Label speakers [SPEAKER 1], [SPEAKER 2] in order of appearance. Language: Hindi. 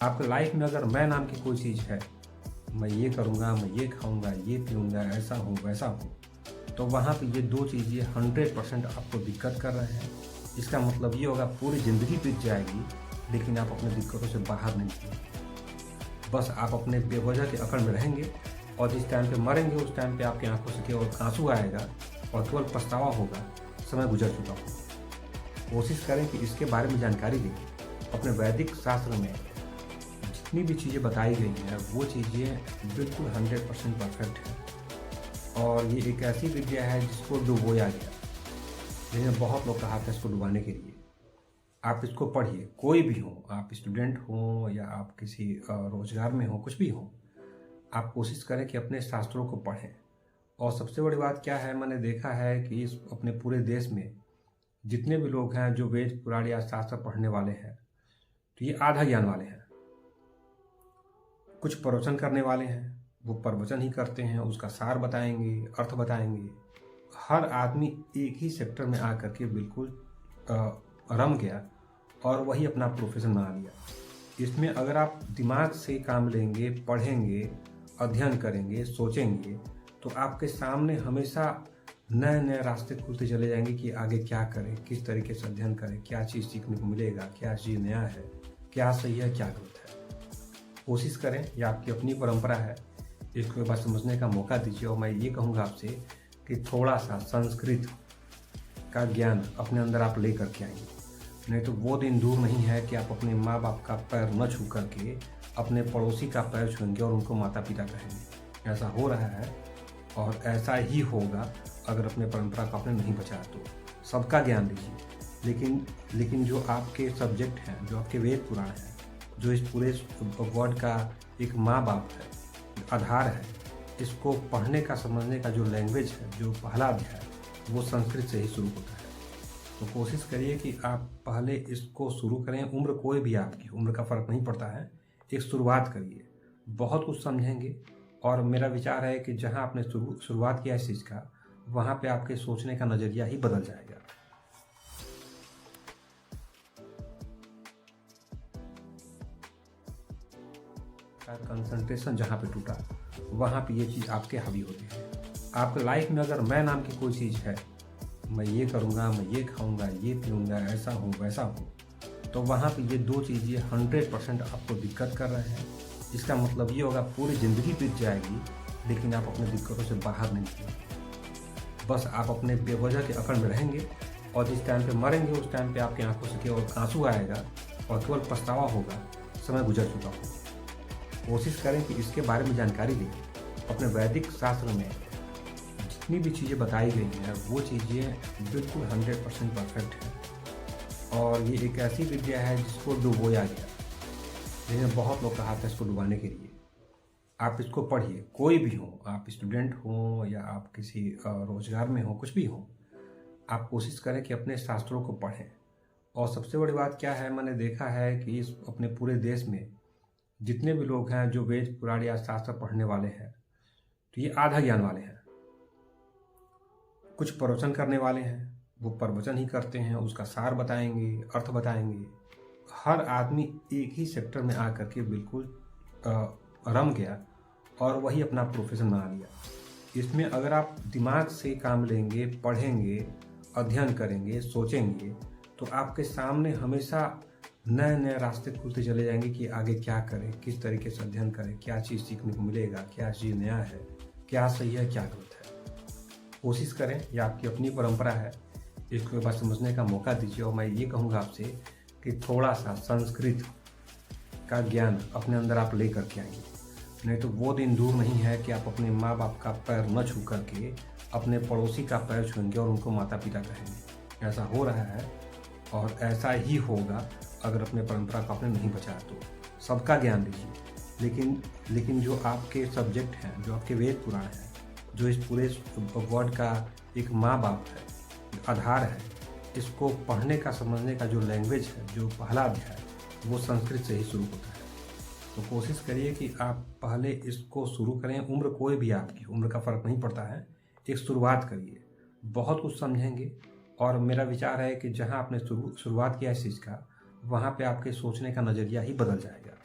[SPEAKER 1] आपके लाइफ में अगर मैं नाम की कोई चीज़ है, मैं ये करूँगा, मैं ये खाऊँगा, ये पीऊँगा, ऐसा हूँ, वैसा हूँ, तो वहाँ पे ये 2 चीज़ें 100% आपको दिक्कत कर रहे हैं। इसका मतलब ये होगा पूरी ज़िंदगी बीत जाएगी, लेकिन आप अपनी दिक्कतों से बाहर नहीं निकलेंगे। बस आप अपने बेवजह के अकड़ में रहेंगे और जिस टाइम पे मरेंगे, उस टाइम पे आपकी आँखों से केवल आँसू आएगा और केवल पछतावा होगा, समय गुज़र चुका हो। कोशिश करें कि इसके बारे में जानकारी दें। अपने वैदिक शास्त्र में जितनी भी चीज़ें बताई गई हैं, वो चीज़ें बिल्कुल 100% परफेक्ट हैं और ये एक ऐसी विद्या है जिसको डुबोया गया, जिन्हें बहुत लोग कहा था इसको डुबाने के लिए। आप इसको पढ़िए, कोई भी हो, आप स्टूडेंट हों या आप किसी रोजगार में हो, कुछ भी हो, आप कोशिश करें कि अपने शास्त्रों को पढ़ें। और सबसे बड़ी बात क्या है, मैंने देखा है कि इस अपने पूरे देश में जितने भी लोग हैं जो वेद पुराण या शास्त्र पढ़ने वाले हैं, तो ये आधा ज्ञान वाले हैं। कुछ प्रवचन करने वाले हैं, वो प्रवचन ही करते हैं, उसका सार बताएंगे, अर्थ बताएंगे। हर आदमी एक ही सेक्टर में आकर के बिल्कुल रम गया और वही अपना प्रोफेशन बना लिया। इसमें अगर आप दिमाग से काम लेंगे, पढ़ेंगे, अध्ययन करेंगे, सोचेंगे, तो आपके सामने हमेशा नए नए रास्ते खुलते चले जाएंगे कि आगे क्या करें, किस तरीके से अध्ययन करें, क्या चीज़ सीखने को मिलेगा, क्या चीज़ नया है, क्या सही है, क्या गलत है। कोशिश करें, यह आपकी अपनी परंपरा है, इसको एक बार समझने का मौका दीजिए। और मैं ये कहूँगा आपसे कि थोड़ा सा संस्कृत का ज्ञान अपने अंदर आप ले करके आएंगे, नहीं तो वो दिन दूर नहीं है कि आप अपने माँ बाप का पैर न छू करके अपने पड़ोसी का पैर छूएंगे और उनको माता पिता कहेंगे। ऐसा हो रहा है और ऐसा ही होगा अगर अपने परंपरा को आपने नहीं बचाया तो। सबका ज्ञान लीजिए, लेकिन जो आपके सब्जेक्ट हैं, जो आपके वेद पुराण हैं, जो इस पूरे वर्ड का एक माँ बाप है, आधार है, इसको पढ़ने का, समझने का जो लैंग्वेज है, जो पहला अध्याय, वो संस्कृत से ही शुरू होता है। तो कोशिश करिए कि आप पहले इसको शुरू करें। उम्र कोई भी, आपकी उम्र का फ़र्क नहीं पड़ता है, एक शुरुआत करिए, बहुत कुछ समझेंगे। और मेरा विचार है कि जहाँ आपने शुरुआत किया इस चीज़ का, वहाँ पे आपके सोचने का नज़रिया ही बदल जाएगा। कंसंट्रेशन जहाँ पे टूटा, वहाँ पे ये चीज़ आपके हावी होती है। आपके लाइफ में अगर मैं नाम की कोई चीज़ है, मैं ये करूँगा, मैं ये खाऊँगा, ये पीऊँगा, ऐसा हूँ, वैसा हूँ, तो वहाँ पे ये 2 चीज़ें 100% आपको दिक्कत कर रहे हैं। इसका मतलब ये होगा पूरी ज़िंदगी बीत जाएगी, लेकिन आप अपनी दिक्कतों से बाहर नहीं निकलेंगे। बस आप अपने बेवजह के अकड़ में रहेंगे और जिस टाइम पे मरेंगे, उस टाइम पे आपकी आंखों से केवल आंसू आएगा और केवल पछतावा होगा, समय गुजर चुका हो। कोशिश करें कि इसके बारे में जानकारी दें। अपने वैदिक शास्त्र में जितनी भी चीज़ें बताई गई हैं, वो चीज़ें बिल्कुल 100% परफेक्ट हैं और ये एक ऐसी विद्या है जिसको डुबोया गया, जिन्हें बहुत लोग कहा था इसको डुबाने के लिए। आप इसको पढ़िए, कोई भी हो, आप स्टूडेंट हो या आप किसी रोजगार में हो, कुछ भी हो, आप कोशिश करें कि अपने शास्त्रों को पढ़ें। और सबसे बड़ी बात क्या है, मैंने देखा है कि इस अपने पूरे देश में जितने भी लोग हैं जो वेद पुराण या शास्त्र पढ़ने वाले हैं, तो ये आधा ज्ञान वाले हैं। कुछ प्रवचन करने वाले हैं, वो प्रवचन ही करते हैं, उसका सार बताएंगे, अर्थ बताएंगे। हर आदमी एक ही सेक्टर में आकर के बिल्कुल रम गया और वही अपना प्रोफेशन बना लिया। इसमें अगर आप दिमाग से काम लेंगे, पढ़ेंगे, अध्ययन करेंगे, सोचेंगे, तो आपके सामने हमेशा नए नए रास्ते खुलते चले जाएंगे कि आगे क्या करें, किस तरीके से अध्ययन करें, क्या चीज़ सीखने को मिलेगा, क्या चीज़ नया है, क्या सही है, क्या गलत है। कोशिश करें, यह आपकी अपनी परंपरा है, इसको एक बार समझने का मौका दीजिए। और मैं ये कहूँगा आपसे कि थोड़ा सा संस्कृत का ज्ञान अपने अंदर आप ले करके आएंगे, नहीं तो वो दिन दूर नहीं है कि आप अपने माँ बाप का पैर न छू करके अपने पड़ोसी का पैर छूएंगे और उनको माता पिता कहेंगे। ऐसा हो रहा है और ऐसा ही होगा अगर अपने परंपरा को आपने नहीं बचाया तो। सबका ज्ञान लीजिए, लेकिन जो आपके सब्जेक्ट हैं, जो आपके वेद पुराण हैं, जो इस पूरे वर्ड का एक माँ बाप है, आधार है, इसको पढ़ने का, समझने का जो लैंग्वेज है, जो पहला अध्याय, वो संस्कृत से ही शुरू होता है। तो कोशिश करिए कि आप पहले इसको शुरू करें। उम्र कोई भी, आपकी उम्र का फ़र्क नहीं पड़ता है, एक शुरुआत करिए, बहुत कुछ समझेंगे। और मेरा विचार है कि जहाँ आपने शुरुआत किया इस चीज़ का, वहाँ पे आपके सोचने का नज़रिया ही बदल जाएगा।